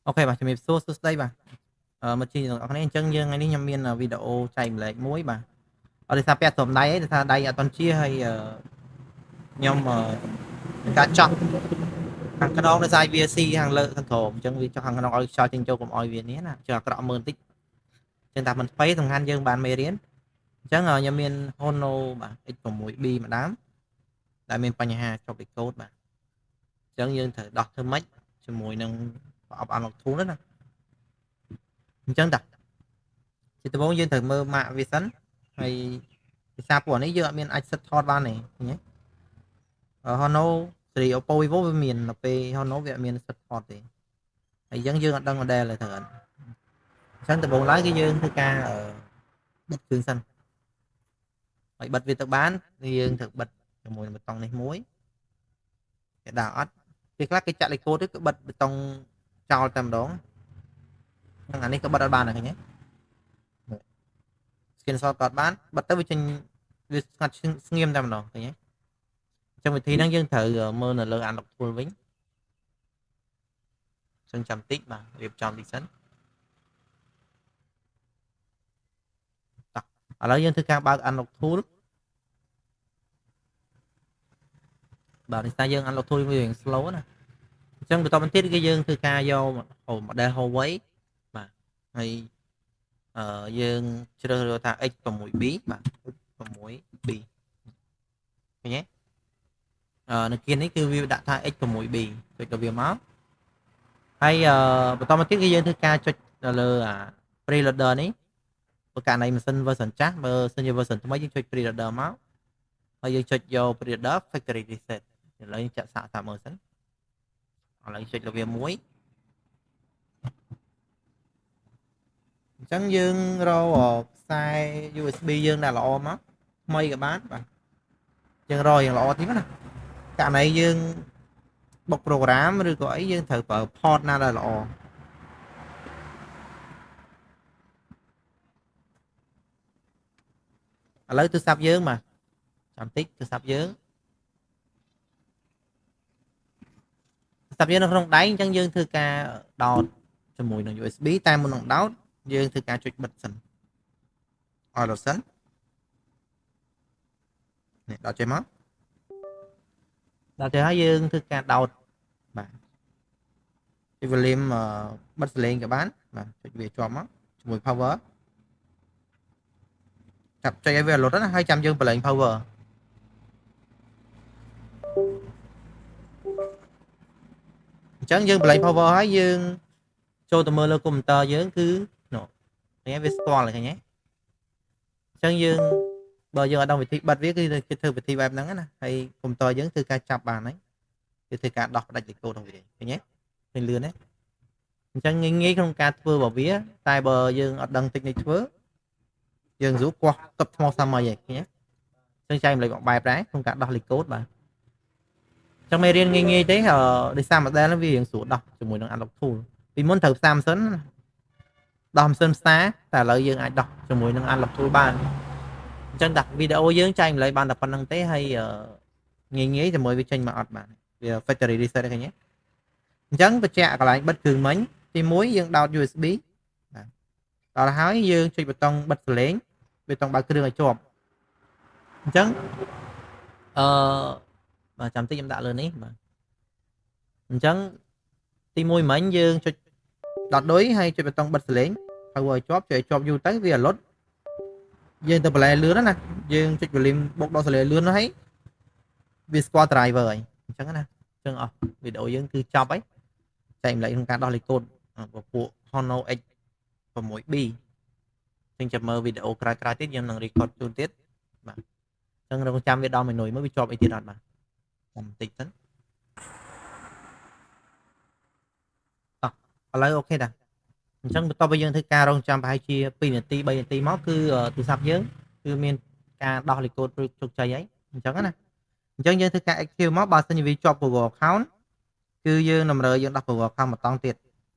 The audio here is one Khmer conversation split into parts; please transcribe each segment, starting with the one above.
Ok bà, cho mình số số đây bà. Mà chỉ ở cái này chân dương ngàyนี้ខ្ញុំមានវីដេអូចែកម្លែកមួយបាទអត់ទេថាពាក់ត្រឹមដៃឯងថាដៃអត់តន់ជាហើយខ្ញុំការចោះខាងក្នុងដោយសារវាស៊ីខាងលើខាងក្រោមអញ្ចឹងវាចោះខាងក្នុងឲ្យខ្យល់ចេញចូលកុំឲ្យវានេះណាចុះអាក្រក់មើលបន្តិចអញ្ចឹងតែមិនស្បៃសំខាន់យើងបានមេរៀនអញ្ចឹងខ្ញុំមាន Hono បាទ X6B ម្ដងដែលមានបញ្ហាចុះពីកូដបាទអញ្ចឹងយើងត្រូវដោះធ្វើម៉េចជាមួយនឹងប្រអប់ Unlock Tool ណាអញ្ចឹងតា ជាដំបូងយើងត្រូវមើលម៉ាកវាសិនហើយភាសាពួកនេះយើងអត់មានអាចសិតថតបានទេឃើញទេHono ស៊េរី Oppo Vivo វាមាននៅពេល Hono វាអត់មានសិតថតទេហើយអញ្ចឹងយើងអត់ដឹង model ទេត្រូវអត់អញ្ចឹងដំបូងឡើយគឺយើងធ្វើការបិទគ្រឿងសិនហើយបិទវាទៅបានយើងត្រូវបិទជាមួយនឹងប៊ូតុងនេះមួយគេដាក់អត់ពេលខ្លះគេចាក់លេខកូដទៅគឺបិទប៊ូតុងចោលតែម្ដងហ្នឹងអានេះក៏បិទអត់បានដែរឃើញទេ screenshot ក៏អត់បានបិទទៅវាចេញវាស្ងាត់ស្ងៀមតែម្ដងឃើញទេអញ្ចឹងវិធីហ្នឹងយើងត្រូវមើលនៅលើ Unlock Tool វិញចឹងចាំតិចបាទរៀបចំតិចសិនតោះឥឡូវយើងធ្វើការបើក Unlock Tool បាទនេះតែយើង Unlock Tool វារៀង slow ណាអញ្ចឹងបន្តបន្ទាប់គឺយើងធ្វើការយក model Huawei បាទហើយយើងជ្រើសរើសថា X6B បាទ X6B ឃើញទេនៅគៀននេះគឺវាដាក់ថា X6B ចុចទៅវាមកហើយបន្តមកទៀតគឺយើងធ្វើការចុចនៅលើpreloader នេះបើករណីម៉ាស៊ីន version ចាស់បើសិនជា version ថ្មីយើងចុច preloader មកហើយយើងចុចយក preloader factory reset ឥឡូវយើងចាក់សាកតាមមើលសិនឥឡូវចុចលើវាមួយអញ្ចឹងយើងរកខ្សែ USB យើងដាក់ល្អមកថ្មីក៏បានបាទយើងរកយ៉ាងល្អទីណាករណីយើងបុក program ឬក៏អីយើងត្រូវប្រើ port ណាដែលល្អឥឡូវទូរស័ព្ទយើងបាទចាំតិចទូរស័ព្ទយើងនៅក្នុងដៃអញ្ចឹងយើងធ្វើការដោតជាមួយនឹង USB តែមុននឹងដោតយើងធ្វើការចុចបិទសិនអត់ដល់សិននេះដោតចេញមកដល់ទៅហើយយើងធ្វើការដោតបាទចុច volume បិទសលេងក៏បានបាទចុចវាជាប់មកជាមួយ power ចាប់ចុចឲ្យវាលុតណាហើយចាំយើងបលែង power អញ្ចឹងយើងបលែង power ហើយយើងចូលទៅមើលលើកុំព្យូទ័រយើងគឺនោះឃើញវាស្គាល់ឃើញទេអញ្ចឹងយើងបើយើងអត់ដឹងវិធីបិទវាគឺគេធ្វើវិធីបែបហ្នឹងណាហើយកុំព្យូទ័រយើងធ្វើការចាប់បានហើយគេធ្វើការដោះផ្ដាច់លេខកូដរបស់វាឃើញទេឃើញលឿនទេអញ្ចឹងងាយក្នុងការធ្វើរបស់វាតែបើយើងអត់ដឹង technique ធ្វើយើងស្រួលកោះកឹបថ្មសាមីឯងឃើញទេអញ្ចឹងចែកម្លេចមួយបែបដែរក្នុងការដោះលេខកូដបាទអញ្ចឹងមេរៀនងាយទេដោយសារ model ហ្នឹងវារៀងស្រួលដោះជាមួយនឹង Unlock Tool ពីមុនត្រូវផ្សារម៉ាស៊ីនដោះម៉ាស៊ីនផ្សារតែឥឡូវយើងអាចដោះជាមួយនឹង Unlock Tool បានអញ្ចឹងដាក់វីដេអូយើងចែកម្លែកបានតែប៉ុណ្្នឹងទេហើយងាយជាមួយវាចេញមកអត់បានវា factory reset ឃើញទេអញ្ចឹងបញ្ជាក់កន្លែងបិទគ្រឿងមិញទី1យើងដោត USB បាទដល់ហើយយើងចុចប៊ូតុងបិទសលេងប៊ូតុងបើកគ្រឿងឲ្យជាប់អញ្ចឹងអឺបាទចាំតិចខ្ញុំដាក់លើនេះបាទអញ្ចឹងទី1មិញយើងចុចដកឌុយហើយចុចប៊ូតុងបិទសលេងហើយឲ្យជាប់ចុចឲ្យជាប់យូរទៅវាអលត់យើងទៅបន្លែលឿនណាយើងចុច volume បុកដល់សលេងលឿនហើយវាស្គាល់ driver ហើយអញ្ចឹងណាអញ្ចឹងអស់វីដេអូយើងគឺចប់ហើយចែកម្លែកក្នុងការដោះលេខកូដពពួក Hono X6B អញ្ចឹងចាំមើលវីដេអូក្រោយៗទៀតខ្ញុំនឹង record ជូនទៀតបាទអញ្ចឹងរងចាំវាដល់មេនុយមើលវាជាប់អីទៀតអត់បាទបន្តិចសិនឥឡូវអូខេតាអញ្ចឹងបន្ទាប់ពីយើងធ្វើការរងចាំប្រហែលជា2នាទី3នាទីមកគឺទូរស័ព្ទយើងគឺមានការដោះលេខកូដជោគជ័យហើយអញ្ចឹងណាអញ្ចឹងយើងធ្វើការ active មកបើសិនជាវាជាប់ Google account គឺយើងតម្រូវយើងដោះ Google account ម្ដងទៀត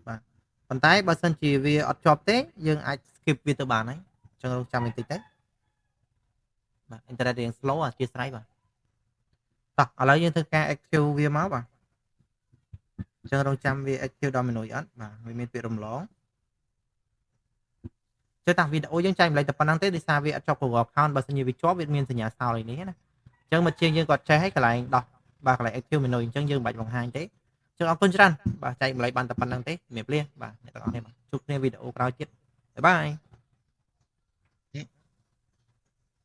បាទប៉ុន្តែបើសិនជាវាអត់ជាប់ទេយើងអាច skip វាទៅបានហើយអញ្ចឹងរងចាំបន្តិចទៅបាទ internet រៀង slow អធិស្ឋានបាទតោះឥឡូវយើងធ្វើការ active វាមកបាទ ចឹងរងចាំវា active ដល់មនុស្សអត់បាទវាមានពាក្យរំលងចុះតាវីដេអូយើងចែកម្លែកតែប៉ុណ្្នឹងទេដោយសារវាអត់ជាប់ Google account បើសិនជាវាជាប់វាមានសញ្ញាសោលអីនេះណាចឹងមកជាងយើងគាត់ចេះឲ្យកន្លែងដោះបាទកន្លែង active មនុស្សអញ្ចឹងយើងមិនបាច់បង្ហាញទេចឹងអរគុណច្រើនបាទចែកម្លែកបានតែប៉ុណ្្នឹងទេជំរាបលាបាទអ្នកទាំងអស់គ្នាបាទជួបគ្នាវីដេអូក្រោយទៀតបាយបាយ